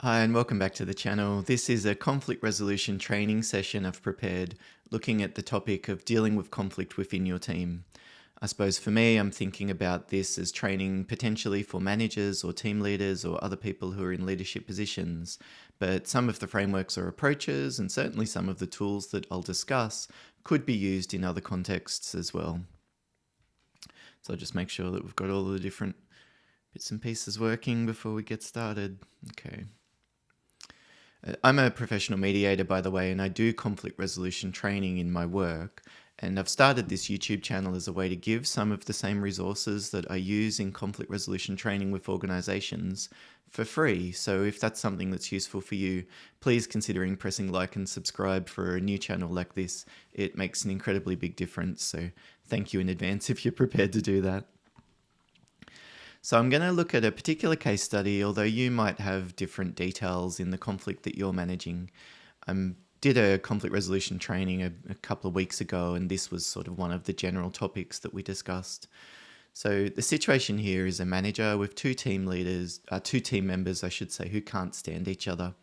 Hi, and welcome back to the channel. This is a conflict resolution training session I've prepared looking at the topic of dealing with conflict within your team. I suppose for me, I'm thinking about this as training potentially for managers or team leaders or other people who are in leadership positions. But some of the frameworks or approaches, and certainly some of the tools that I'll discuss, could be used in other contexts as well. So I'll just make sure that we've got all the different bits and pieces working before we get started. Okay. I'm a professional mediator, by the way, and I do conflict resolution training in my work. And I've started this YouTube channel as a way to give some of the same resources that I use in conflict resolution training with organizations for free. So if that's something that's useful for you, please consider pressing like and subscribe for a new channel like this. It makes an incredibly big difference. So thank you in advance if you're prepared to do that. So I'm going to look at a particular case study, although you might have different details in the conflict that you're managing. I did a conflict resolution training a couple of weeks ago, and this was sort of one of the general topics that we discussed. So the situation here is a manager with two team members, I should say, who can't stand each other.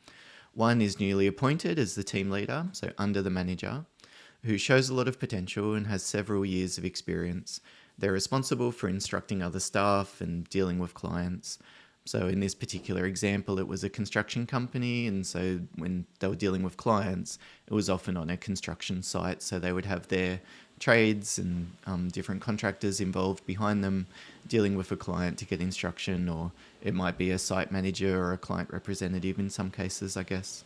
One is newly appointed as the team leader, so under the manager, who shows a lot of potential and has several years of experience. They're responsible for instructing other staff and dealing with clients. So in this particular example, it was a construction company, and so when they were dealing with clients, it was often on a construction site. So they would have their trades and different contractors involved behind them dealing with a client to get instruction, or it might be a site manager or a client representative in some cases, I guess.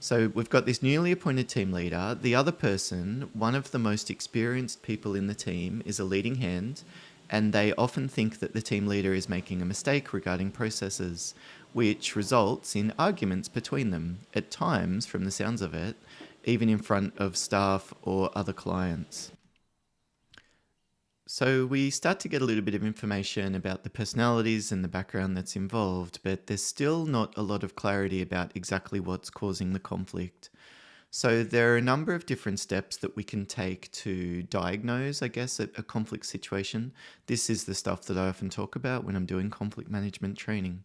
So we've got this newly appointed team leader. The other person, one of the most experienced people in the team, is a leading hand, and they often think that the team leader is making a mistake regarding processes, which results in arguments between them, at times, from the sounds of it, even in front of staff or other clients. So we start to get a little bit of information about the personalities and the background that's involved, but there's still not a lot of clarity about exactly what's causing the conflict. So there are a number of different steps that we can take to diagnose, I guess, a conflict situation. This is the stuff that I often talk about when I'm doing conflict management training.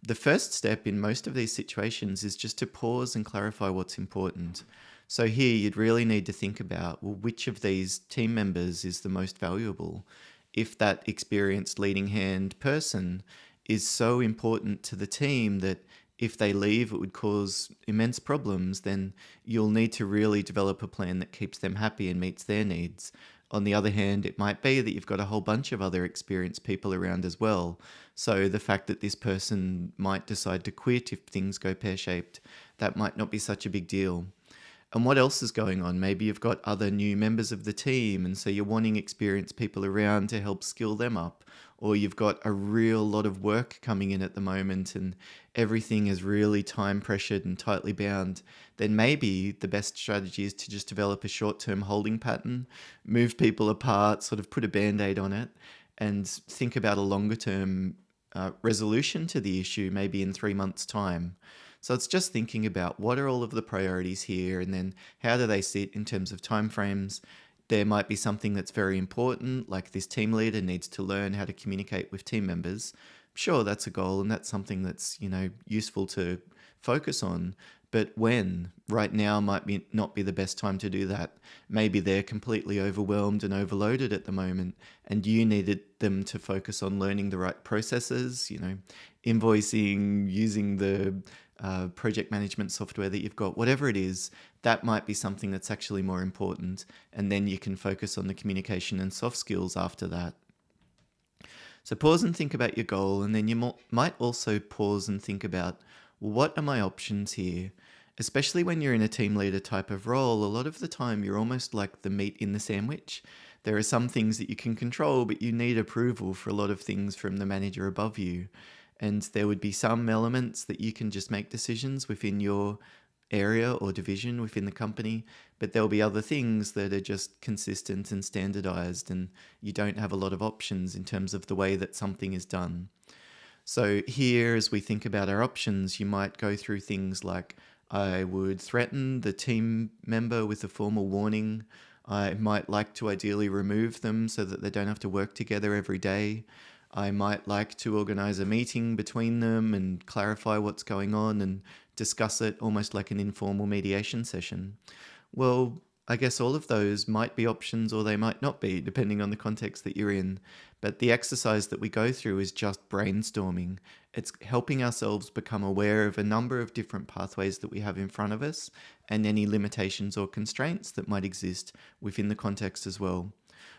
The first step in most of these situations is just to pause and clarify what's important. So here you'd really need to think about, well, which of these team members is the most valuable? If that experienced leading hand person is so important to the team that if they leave it would cause immense problems, then you'll need to really develop a plan that keeps them happy and meets their needs. On the other hand, it might be that you've got a whole bunch of other experienced people around as well. So the fact that this person might decide to quit if things go pear-shaped, that might not be such a big deal. And what else is going on? Maybe you've got other new members of the team, and so you're wanting experienced people around to help skill them up. Or you've got a real lot of work coming in at the moment, and everything is really time pressured and tightly bound. Then maybe the best strategy is to just develop a short term holding pattern, move people apart, sort of put a band aid on it, and think about a longer term resolution to the issue, maybe in 3 months' time. So it's just thinking about what are all of the priorities here, and then how do they sit in terms of timeframes. There might be something that's very important, like this team leader needs to learn how to communicate with team members. Sure, that's a goal, and that's something that's useful to focus on. But when? Right now might be not be the best time to do that. Maybe they're completely overwhelmed and overloaded at the moment, and you needed them to focus on learning the right processes, invoicing, using the project management software that you've got, whatever it is, that might be something that's actually more important. And then you can focus on the communication and soft skills after that. So pause and think about your goal, and then you might also pause and think about, well, what are my options here? Especially when you're in a team leader type of role, a lot of the time you're almost like the meat in the sandwich. There are some things that you can control, but you need approval for a lot of things from the manager above you. And there would be some elements that you can just make decisions within your area or division within the company, but there'll be other things that are just consistent and standardized, and you don't have a lot of options in terms of the way that something is done. So here, as we think about our options, you might go through things like, I would threaten the team member with a formal warning. I might like to ideally remove them so that they don't have to work together every day. I might like to organize a meeting between them and clarify what's going on and discuss it almost like an informal mediation session. Well, I guess all of those might be options or they might not be, depending on the context that you're in. But the exercise that we go through is just brainstorming. It's helping ourselves become aware of a number of different pathways that we have in front of us and any limitations or constraints that might exist within the context as well.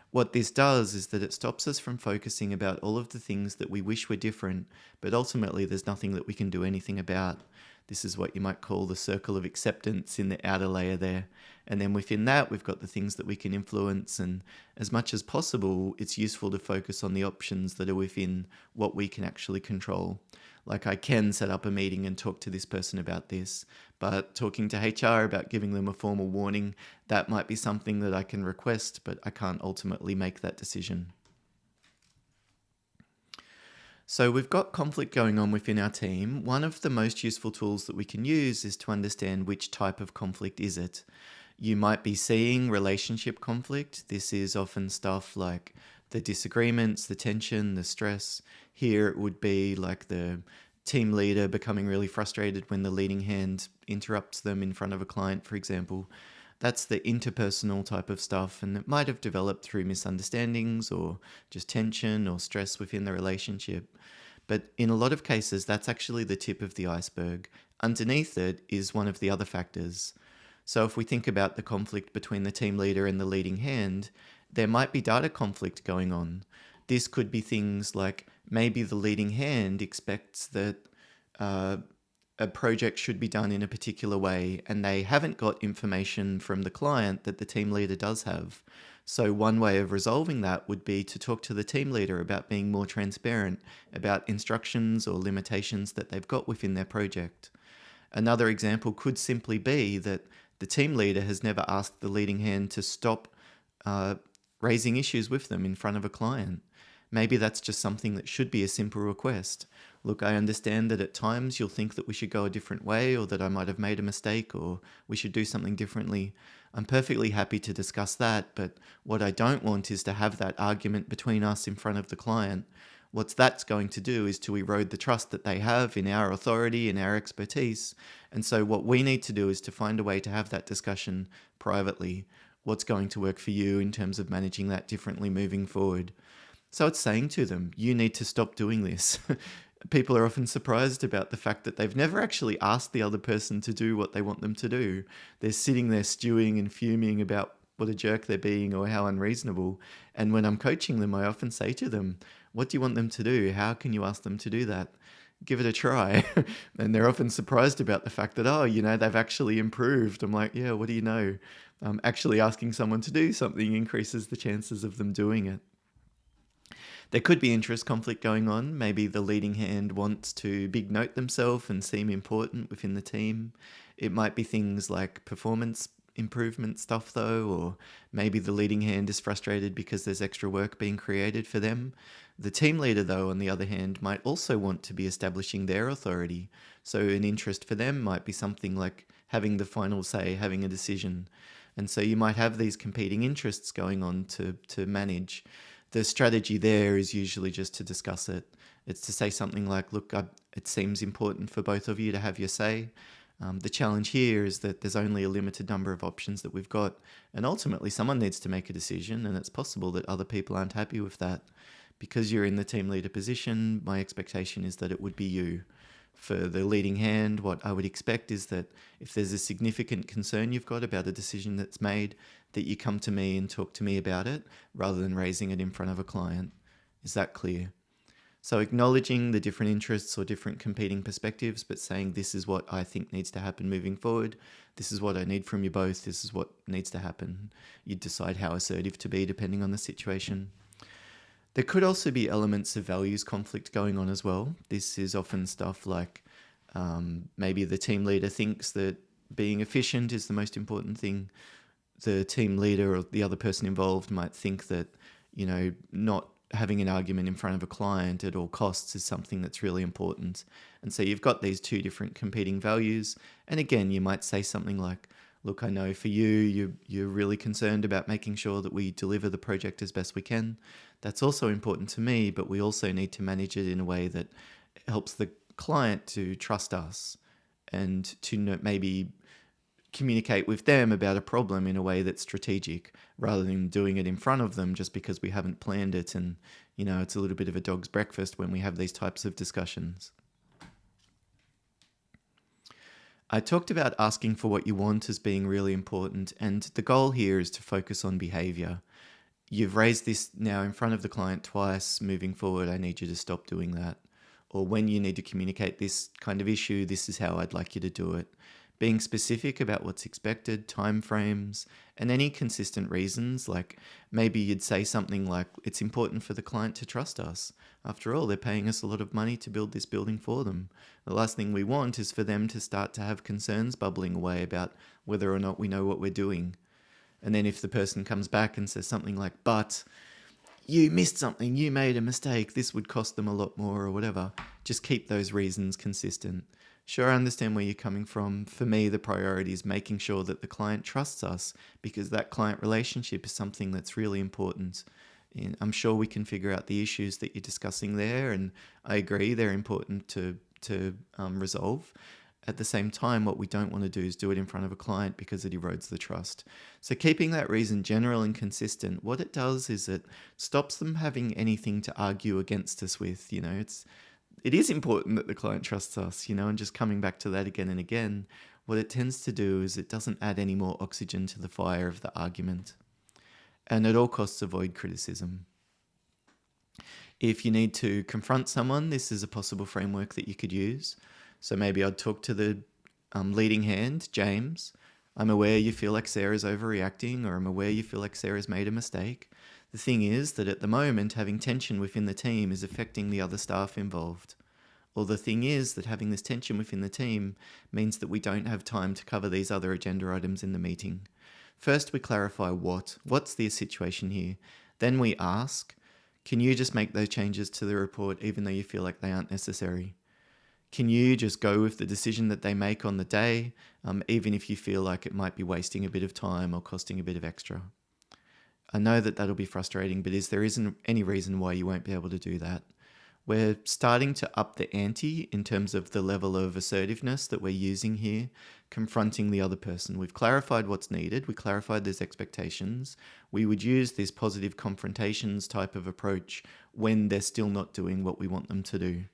What this does is that it stops us from focusing about all of the things that we wish were different, but ultimately there's nothing that we can do anything about. This is what you might call the circle of acceptance in the outer layer there. And then within that, we've got the things that we can influence. And as much as possible, it's useful to focus on the options that are within what we can actually control. Like I can set up a meeting and talk to this person about this, but talking to HR about giving them a formal warning, that might be something that I can request, but I can't ultimately make that decision. So we've got conflict going on within our team. One of the most useful tools that we can use is to understand which type of conflict is it. You might be seeing relationship conflict. This is often stuff like the disagreements, the tension, the stress. Here it would be like the team leader becoming really frustrated when the leading hand interrupts them in front of a client, for example. That's the interpersonal type of stuff, and it might have developed through misunderstandings or just tension or stress within the relationship. But in a lot of cases, that's actually the tip of the iceberg. Underneath it is one of the other factors. So if we think about the conflict between the team leader and the leading hand, there might be data conflict going on. This could be things like maybe the leading hand expects that a project should be done in a particular way, and they haven't got information from the client that the team leader does have. So one way of resolving that would be to talk to the team leader about being more transparent about instructions or limitations that they've got within their project. Another example could simply be that the team leader has never asked the leading hand to stop raising issues with them in front of a client. Maybe that's just something that should be a simple request. Look, I understand that at times you'll think that we should go a different way or that I might have made a mistake or we should do something differently. I'm perfectly happy to discuss that, but what I don't want is to have that argument between us in front of the client. What that's going to do is to erode the trust that they have in our authority and our expertise. And so what we need to do is to find a way to have that discussion privately. What's going to work for you in terms of managing that differently moving forward? So it's saying to them, you need to stop doing this. People are often surprised about the fact that they've never actually asked the other person to do what they want them to do. They're sitting there stewing and fuming about what a jerk they're being or how unreasonable. And when I'm coaching them, I often say to them, what do you want them to do? How can you ask them to do that? Give it a try. And they're often surprised about the fact that, they've actually improved. I'm like, yeah, what do you know? Actually asking someone to do something increases the chances of them doing it. There could be interest conflict going on. Maybe the leading hand wants to big note themselves and seem important within the team. It might be things like performance improvement stuff though, or maybe the leading hand is frustrated because there's extra work being created for them. The team leader though, on the other hand, might also want to be establishing their authority. So an interest for them might be something like having the final say, having a decision. And so you might have these competing interests going on to manage. The strategy there is usually just to discuss it. It's to say something like, look, it seems important for both of you to have your say. The challenge here is that there's only a limited number of options that we've got. And ultimately, someone needs to make a decision, and it's possible that other people aren't happy with that. Because you're in the team leader position, my expectation is that it would be you. For the leading hand, what I would expect is that if there's a significant concern you've got about a decision that's made, that you come to me and talk to me about it rather than raising it in front of a client. Is that clear? So acknowledging the different interests or different competing perspectives, but saying this is what I think needs to happen moving forward. This is what I need from you both. This is what needs to happen. You decide how assertive to be depending on the situation. There could also be elements of values conflict going on as well. This is often stuff like maybe the team leader thinks that being efficient is the most important thing. The team leader or the other person involved might think that, not having an argument in front of a client at all costs is something that's really important. And so you've got these two different competing values. And again, you might say something like, look, I know for you, you're really concerned about making sure that we deliver the project as best we can. That's also important to me, but we also need to manage it in a way that helps the client to trust us and to maybe communicate with them about a problem in a way that's strategic rather than doing it in front of them just because we haven't planned it. And, it's a little bit of a dog's breakfast when we have these types of discussions. I talked about asking for what you want as being really important, and the goal here is to focus on behavior. You've raised this now in front of the client twice. Moving forward, I need you to stop doing that. Or when you need to communicate this kind of issue, this is how I'd like you to do it. Being specific about what's expected, timeframes, and any consistent reasons, like maybe you'd say something like, it's important for the client to trust us. After all, they're paying us a lot of money to build this building for them. The last thing we want is for them to start to have concerns bubbling away about whether or not we know what we're doing. And then if the person comes back and says something like, but you missed something, you made a mistake, this would cost them a lot more or whatever, just keep those reasons consistent. Sure, I understand where you're coming from. For me, the priority is making sure that the client trusts us because that client relationship is something that's really important. And I'm sure we can figure out the issues that you're discussing there, and I agree they're important to resolve. At the same time, what we don't want to do is do it in front of a client because it erodes the trust. So keeping that reason general and consistent, what it does is it stops them having anything to argue against us with. It is important that the client trusts us, and just coming back to that again and again, what it tends to do is it doesn't add any more oxygen to the fire of the argument. And at all costs, avoid criticism. If you need to confront someone, this is a possible framework that you could use. So maybe I'd talk to the leading hand, James. I'm aware you feel like Sarah's overreacting, or I'm aware you feel like Sarah's made a mistake. The thing is that at the moment, having tension within the team is affecting the other staff involved. Or the thing is that having this tension within the team means that we don't have time to cover these other agenda items in the meeting. First, we clarify what's the situation here. Then we ask, can you just make those changes to the report even though you feel like they aren't necessary? Can you just go with the decision that they make on the day, even if you feel like it might be wasting a bit of time or costing a bit of extra? I know that that'll be frustrating, but there isn't any reason why you won't be able to do that. We're starting to up the ante in terms of the level of assertiveness that we're using here, confronting the other person. We've clarified what's needed. We clarified there's expectations. We would use this positive confrontations type of approach when they're still not doing what we want them to do.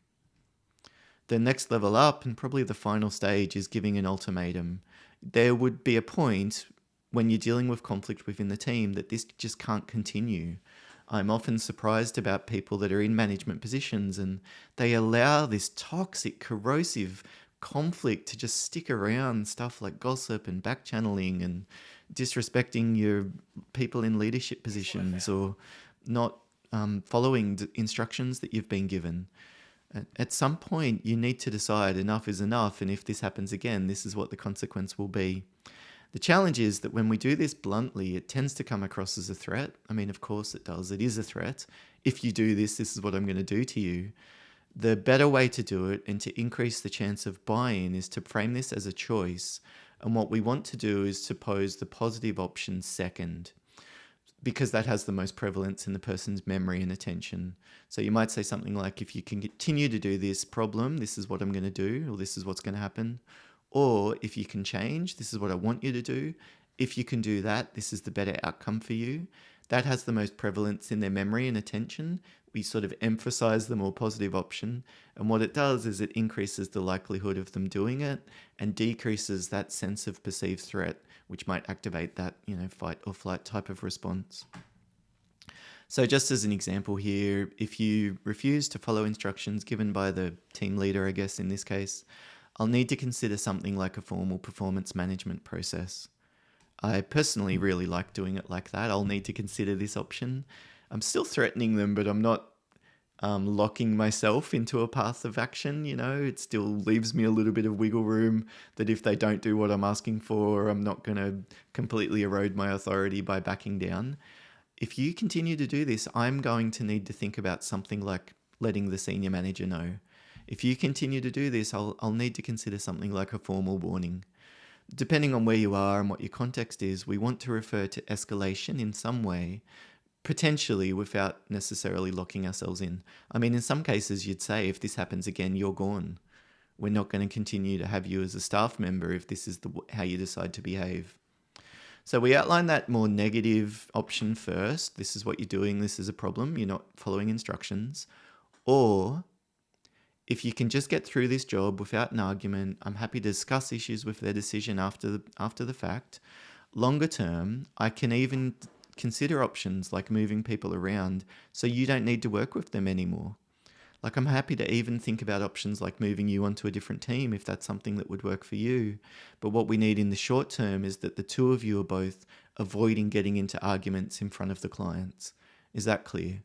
The next level up, and probably the final stage, is giving an ultimatum. There would be a point when you're dealing with conflict within the team that this just can't continue. I'm often surprised about people that are in management positions and they allow this toxic, corrosive conflict to just stick around, stuff like gossip and back-channeling and disrespecting your people in leadership positions or not following instructions that you've been given. At some point, you need to decide enough is enough, and if this happens again, this is what the consequence will be. The challenge is that when we do this bluntly, it tends to come across as a threat. I mean, of course it does. It is a threat. If you do this, this is what I'm going to do to you. The better way to do it and to increase the chance of buy-in is to frame this as a choice. And what we want to do is to pose the positive option second, because that has the most prevalence in the person's memory and attention. So you might say something like, if you can continue to do this problem, this is what I'm going to do, or this is what's going to happen. Or if you can change, this is what I want you to do. If you can do that, this is the better outcome for you. That has the most prevalence in their memory and attention. We sort of emphasize the more positive option. And what it does is it increases the likelihood of them doing it and decreases that sense of perceived threat, which might activate that, fight or flight type of response. So just as an example here, if you refuse to follow instructions given by the team leader, I guess in this case, I'll need to consider something like a formal performance management process. I personally really like doing it like that. I'll need to consider this option. I'm still threatening them, but I'm not locking myself into a path of action. It still leaves me a little bit of wiggle room that if they don't do what I'm asking for, I'm not going to completely erode my authority by backing down. If you continue to do this, I'm going to need to think about something like letting the senior manager know. If you continue to do this, I'll need to consider something like a formal warning. Depending on where you are and what your context is, we want to refer to escalation in some way, potentially without necessarily locking ourselves in. I mean, in some cases, you'd say if this happens again, you're gone. We're not going to continue to have you as a staff member if this is how you decide to behave. So we outline that more negative option first. This is what you're doing. This is a problem. You're not following instructions. Or if you can just get through this job without an argument, I'm happy to discuss issues with their decision after the fact. Longer term, I can even consider options like moving people around so you don't need to work with them anymore. Like, I'm happy to even think about options like moving you onto a different team if that's something that would work for you. But what we need in the short term is that the two of you are both avoiding getting into arguments in front of the clients. Is that clear?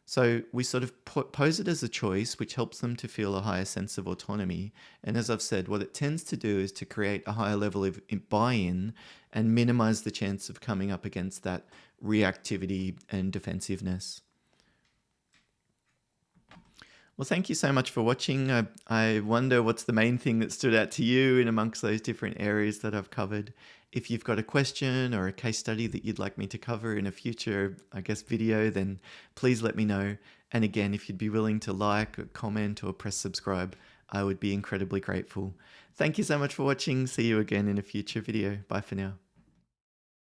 So we sort of pose it as a choice, which helps them to feel a higher sense of autonomy. And as I've said, what it tends to do is to create a higher level of buy-in and minimize the chance of coming up against that reactivity and defensiveness. Well, thank you so much for watching. I wonder what's the main thing that stood out to you in amongst those different areas that I've covered. If you've got a question or a case study that you'd like me to cover in a future, video, then please let me know. And again, if you'd be willing to like, or comment, or press subscribe, I would be incredibly grateful. Thank you so much for watching. See you again in a future video. Bye for now.